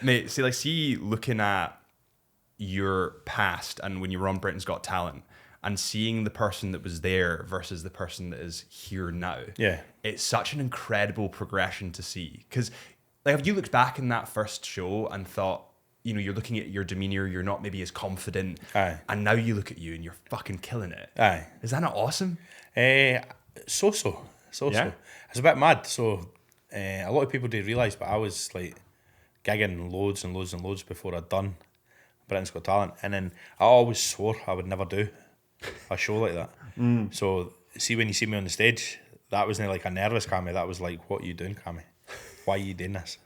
Mate, see, looking at your past and when you were on Britain's Got Talent and seeing the person that was there versus the person that is here now. Yeah. It's such an incredible progression to see. Because, like, if you looked back in that first show and thought, you know, you're looking at your demeanor, you're not maybe as confident. Aye. And now you look at you and you're fucking killing it. Aye. Is that not awesome? So. Yeah. It's a bit mad. So, a lot of people do realise, but I was like gigging loads and loads and loads before I'd done Britain's Got Talent, and then I always swore I would never do a show like that. So, see, when you see me on the stage, that wasn't like a nervous Cammy. That was like, what are you doing, Cammy? Why are you doing this?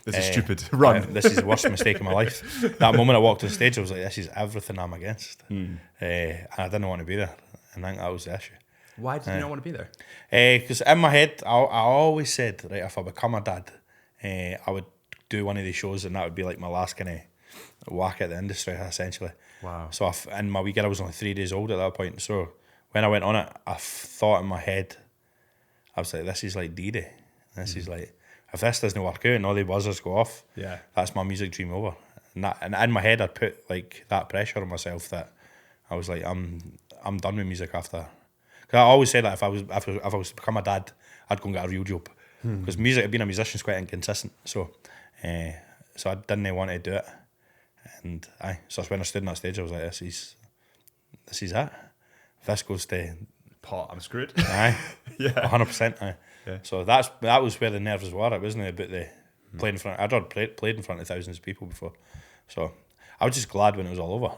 This is stupid. Run. This is the worst mistake of my life. That moment I walked on stage, I was like, this is everything I'm against. And I didn't want to be there. And I think that was the issue. Why did you not want to be there? Because in my head, I always said, right, if I become a dad, I would do one of these shows, and that would be like my last kind of whack at the industry, essentially. Wow. So and my wee girl was only 3 days old at that point. So when I went on it, I thought in my head, I was like, this is like D-Day. This is like, if this doesn't work out and all the buzzers go off, that's my music dream over. And in my head, I'd put like that pressure on myself that I was like, I'm done with music after. Because I always said that if I was to become a dad, I'd go and get a real job. Because music, being a musician, is quite inconsistent. So I didn't want to do it. And so when I stood on that stage, I was like, this is it. If this goes to pot, I'm screwed. Aye. Yeah. 100%. Aye. Yeah. So that was where the nerves were. It wasn't about the playing in front. I'd already played in front of thousands of people before. So I was just glad when it was all over.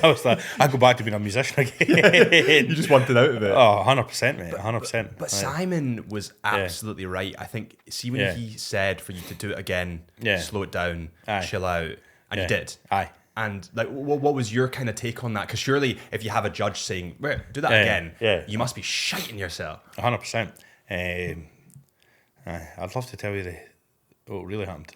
I was like, I'd go back to being a musician again. You just wanted out of it. Oh, 100%, mate. 100%. But Simon was absolutely right. I think, see, when he said for you to do it again, slow it down, chill out, and you did. Aye. And like, what was your kind of take on that? Because surely, if you have a judge saying, "Right, do that again," you must be shiting yourself. 100%. I'd love to tell you what really happened.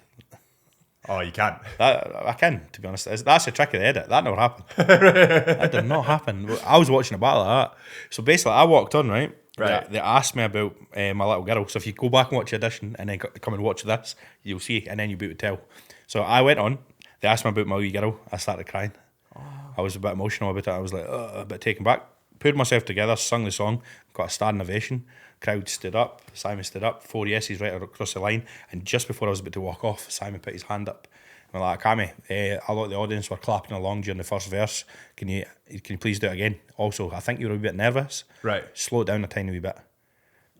Oh, you can't. I can, to be honest. That's a trick of the edit. That never happened. That did not happen. I was watching a battle like that. So basically, I walked on, right? They asked me about my little girl. So if you go back and watch the audition and then come and watch this, you'll see, and then you'll be able to tell. So I went on. They asked me about my wee girl. I started crying. I was a bit emotional about it. I was like, a bit taken back. Pulled myself together, sung the song, got a standing ovation. Crowd stood up. Simon stood up. 4 yeses right across the line. And just before I was about to walk off, Simon put his hand up. I'm like, Cammy, a lot of the audience were clapping along during the first verse. Can you please do it again? Also, I think you were a wee bit nervous. Right. Slow it down a tiny wee bit.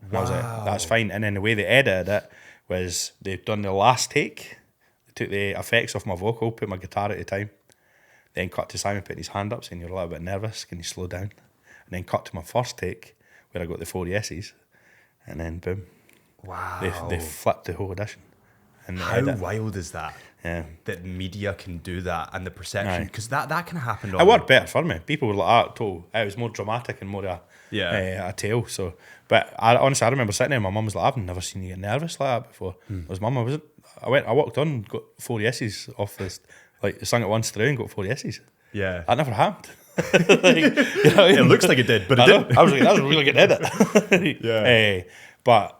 And I was like, that's fine. And then the way they edited it was they'd done the last take. Took the effects off my vocal, put my guitar at the time, then cut to Simon putting his hand up saying, you're a little bit nervous, can you slow down? And then cut to my first take where I got the 4 yeses, and then boom. Wow. They flipped the whole audition. And how wild is that? Yeah. That media can do that and the perception, because that can happen. It worked better for me. People were like, it was more dramatic and more a tale. So, but honestly, I remember sitting there and my mum was like, I've never seen you get nervous like that before. It was Mum, I walked on and got 4 yeses off this, like sung it once through and got 4 yeses. Yeah. That never happened. It looks like it did, but it didn't. I was like, that was a really good edit. Yeah. But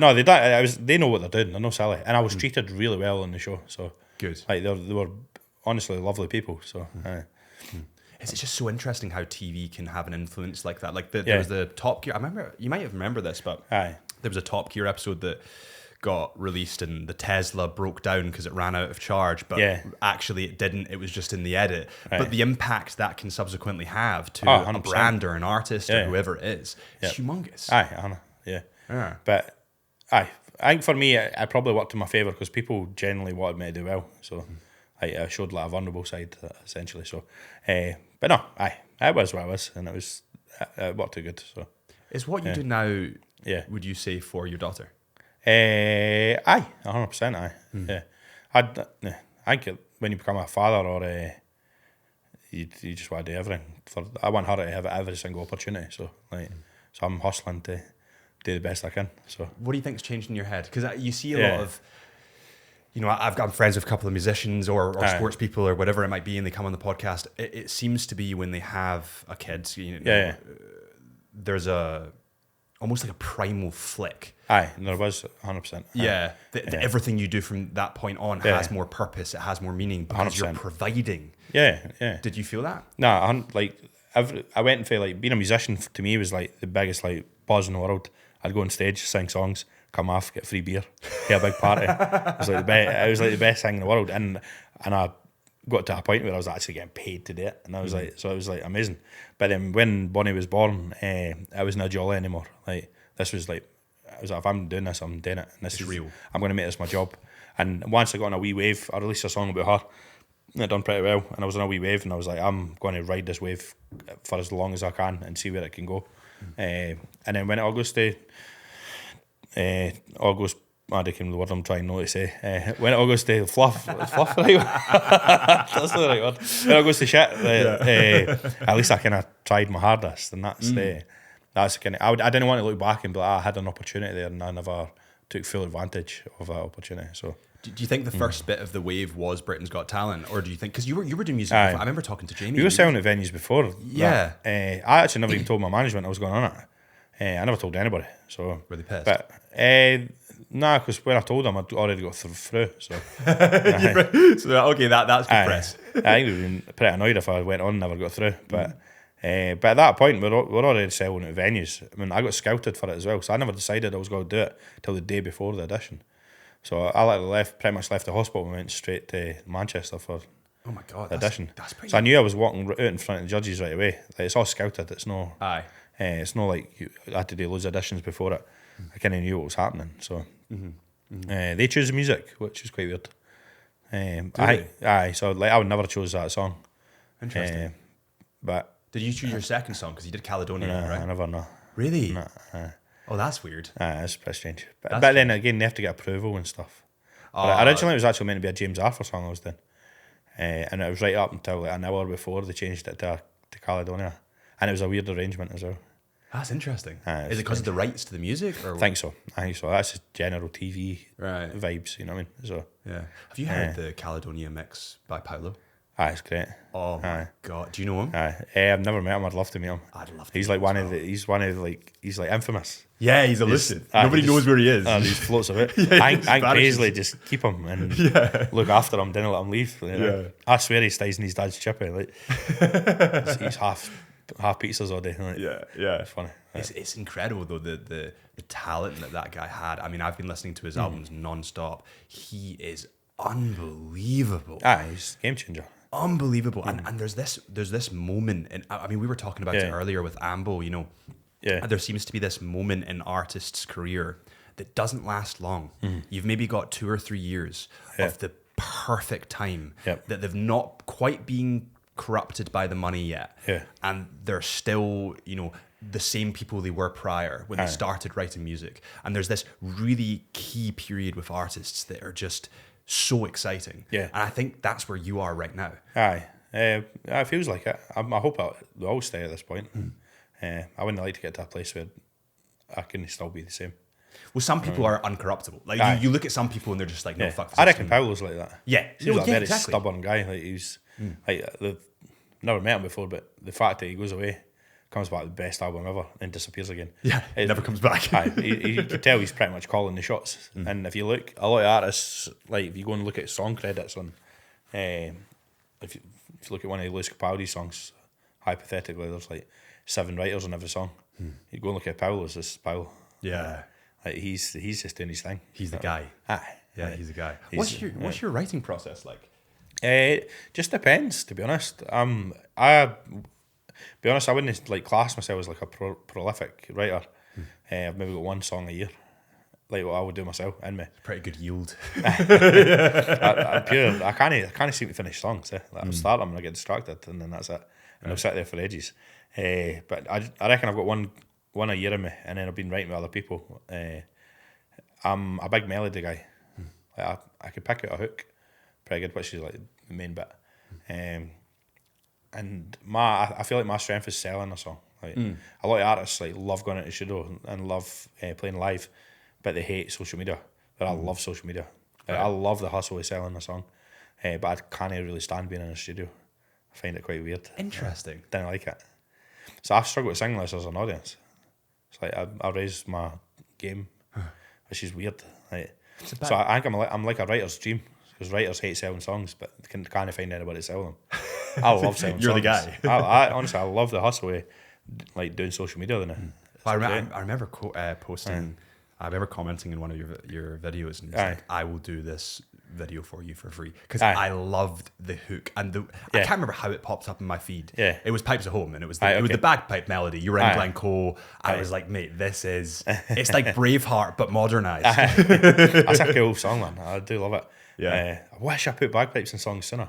no, they know what they're doing. They're no silly. And I was treated really well on the show. So good. Like they were honestly lovely people. So It's just so interesting how TV can have an influence like that. Like there was the Top Gear. I remember, you might remember this, but there was a Top Gear episode that got released and the Tesla broke down because it ran out of charge, but actually it didn't. It was just in the edit. But the impact that can subsequently have to a brand or an artist or whoever it is humongous. But I think for me, I probably worked in my favour because people generally wanted me to do well. So I showed like a vulnerable side essentially. So, but no, it was what it was, and it worked out good. So, is what you do now? Would you say for your daughter? 100%. I think when you become a father, or you just want to do everything. I want her to have every single opportunity. So so I'm hustling to do the best I can. So what do you think's changed in your head? Because you see a lot of, I'm friends with a couple of musicians or sports people or whatever it might be, and they come on the podcast. It seems to be when they have a kid, there's a almost like a primal flick. Aye, there was 100%. Yeah, everything you do from that point on has more purpose. It has more meaning because 100%. you're providing. Yeah. Did you feel that? Nah, I went for like being a musician to me was like the biggest like buzz in the world. I'd go on stage, sing songs, come off, get free beer, get a big party. It was like the best. It was like the best thing in the world, and I got to a point where I was actually getting paid to do it, and I was like, so it was like amazing. But then when Bonnie was born, I wasn't a jolly anymore. Like this was like, I was like, if I'm doing this, I'm doing it. And this is real. I'm going to make this my job. And once I got on a wee wave, I released a song about her. And it done pretty well, and I was on a wee wave, and I was like, I'm going to ride this wave for as long as I can and see where it can go. And then when August, I became the word I'm trying not to say. When August, fluff, right? That's not the right word. When August, shit. At least I kind of tried my hardest, and that's kind of. I didn't want to look back and be like, I had an opportunity there, and I never took full advantage of that opportunity. So. Do you think the first bit of the wave was Britain's Got Talent, or do you think because you were doing music before? I remember talking to Jamie. We were selling at venues before. Yeah, I actually never even told my management I was going on it. I never told anybody. So were they pissed? But nah, because when I told them, I'd already got through. So so okay, that's good press. I think they'd been pretty annoyed if I went on and never got through. But at that point, we're already selling at venues. I mean, I got scouted for it as well, so I never decided I was going to do it till the day before the audition. So I pretty much left the hospital and went straight to Manchester for the audition. That's pretty. So I knew I was walking out in front of the judges right away. Like it's all scouted. It's no. Aye. It's not like I had to do loads of auditions before it. I kind of knew what was happening. So they choose the music, which is quite weird. So like I would never choose that song. Interesting. But did you choose your second song because you did Caledonia? Right? I never know. Really? Oh, that's weird. That's pretty strange. But then again, they have to get approval and stuff. Originally, it was actually meant to be a James Arthur song I was doing. And it was right up until like an hour before they changed it to Caledonia. And it was a weird arrangement as well. That's interesting. Is it because of the rights to the music? Or I think so. That's just general TV vibes, you know what I mean? So yeah. Have you heard the Caledonia mix by Paolo? It's great. Oh my god! Do you know him? I've never met him. I'd love to meet him. I'd love to. He's like he's like infamous. Yeah, he's elusive. Nobody knows where he is. He just floats a bit. I think Paisley just keep him and look after him. Didn't let him leave. You know? I swear he stays in his dad's chippy. Like he's half pizzas all day. Like, it's funny. It's incredible though the talent that guy had. I mean, I've been listening to his albums non-stop. He is unbelievable. He's a game changer. Unbelievable. And there's this moment, and I mean, we were talking about it earlier with Ambo, you know. Yeah. There seems to be this moment in artists' career that doesn't last long. You've maybe got 2 or 3 years of the perfect time that they've not quite been corrupted by the money yet. And they're still, you know, the same people they were prior when they started writing music. And there's this really key period with artists that are just so exciting. And I think that's where you are right now. It feels like it. I hope they'll all stay at this point. I wouldn't like to get to a place where I can still be the same. Well, some people are uncorruptible. Like you look at some people and they're just like, no, fuck this. I reckon Paolo's like that. He's a very stubborn guy. Like he's like never met him before, but the fact that he goes away, comes back with the best album ever, and disappears again. It never comes back. You can tell he's pretty much calling the shots. And if you look, a lot of artists, like if you go and look at song credits on, if you look at one of Luis Capaldi's songs, hypothetically, there's like 7 writers on every song. You go and look at Paolo's, this Paolo. Like he's just doing his thing. He's the guy. He's the guy. What's your writing process like? Just depends, to be honest. I wouldn't like class myself as like a prolific writer. I've maybe got 1 song a year, like what I would do myself in me. Pretty good yield. I'm pure. I can't seem to finish songs. Like I'll start them and I get distracted, and then that's it. And I'll sit there for ages. But I reckon I've got one a year in me, and then I've been writing with other people. I'm a big melody guy. Like I could pick out a hook pretty good, which is like the main bit. And I feel like my strength is selling a song. Like a lot of artists like love going into the studio and love playing live, but they hate social media. But I love social media. Like, I love the hustle of selling a song, but I can't really stand being in a studio. I find it quite weird. Interesting. Didn't like it. So I struggle to sing unless there's an audience. It's like I raised my game, which is weird. Like, so I think I'm like a writer's dream, because writers hate selling songs, but they can't find anybody to sell them. I love selling You're songs. the guy. I honestly, I love the hustle of like doing social media. I remember posting. I remember commenting in one of your videos, and it's like, I will do this video for you for free, because I loved the hook and I can't remember how it popped up in my feed. It was Pipes at Home, and it was the bagpipe melody. You were in Glencoe. I was like, mate, it's like Braveheart but modernized. That's a cool song, man. I do love it. I wish I put bagpipes in songs sooner.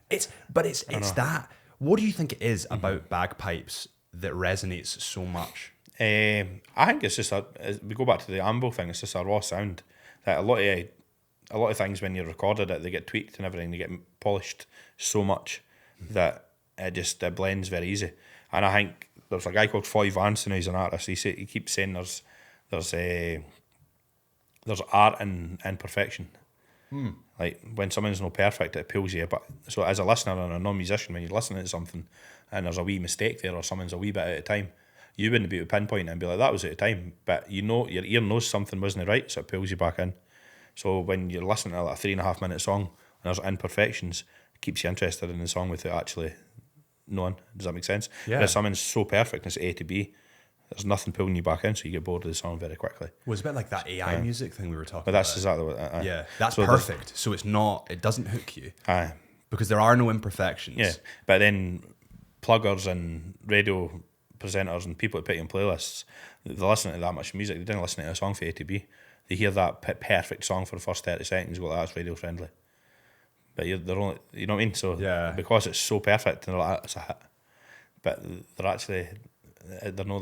It's that. What do you think it is about bagpipes that resonates so much? I think it's just we go back to the Ambo thing. It's just a raw sound. That a lot of things when you recorded it, they get tweaked and everything. They get polished so much that it blends very easy. And I think there's a guy called Floyd Vanson who's an artist. He keeps saying there's art in imperfection. Like when something's not perfect, it pulls you. But so as a listener and a non-musician, when you're listening to something and there's a wee mistake there or something's a wee bit out of time, you wouldn't be able to pinpoint it and be like, that was out of time. But you know, your ear knows something wasn't right, so it pulls you back in. So when you're listening to like a 3.5 minute song and there's imperfections, it keeps you interested in the song without actually knowing. Does that make sense? Yeah. If something's so perfect and it's A to B, there's nothing pulling you back in, so you get bored of the song very quickly. Well, it's a bit like that AI music thing we were talking about. But that's exactly what... that's so perfect. So it doesn't hook you. Because there are no imperfections. Yeah, but then pluggers and radio presenters and people that put in playlists, they listen to that much music. They didn't listen to a song for A to B. They hear that perfect song for the first 30 seconds, go, that's radio friendly. But they're only, you know what I mean? So because it's so perfect, they're like, it's a hit. But they're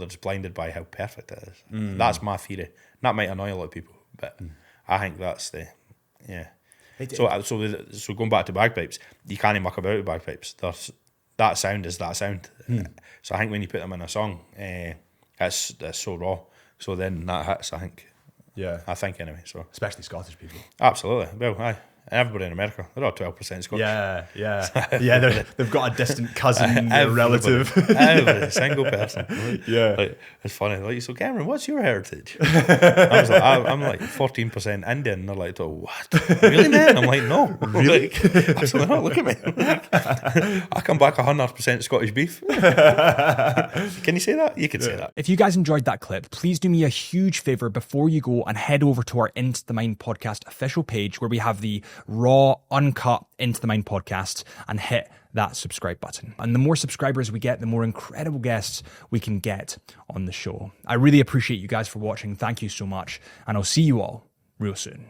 just blinded by how perfect it is. That's my theory. That might annoy a lot of people, but I think that's the So going back to bagpipes, you can't muck about with bagpipes. That sound is that sound. So I think when you put them in a song, it's so raw. So then that hits, I think. Yeah. I think anyway. So especially Scottish people. Absolutely. Well, everybody in America, they're all 12% Scottish. Yeah. They've got a distant cousin, a relative. Every single person. Yeah. Like, it's funny. Like, so Cameron, what's your heritage? I was like, I'm like 14% Indian. And they're like, oh, what? Really, man? I'm like, no. Really? Like, absolutely not. Look at me. I come back 100% Scottish beef. Can you say that? You can say that. If you guys enjoyed that clip, please do me a huge favor before you go and head over to our Into the Mind podcast official page, where we have the raw, uncut Into the Mind podcast, and hit that subscribe button. And the more subscribers we get, the more incredible guests we can get on the show. I really appreciate you guys for watching. Thank you so much. And I'll see you all real soon.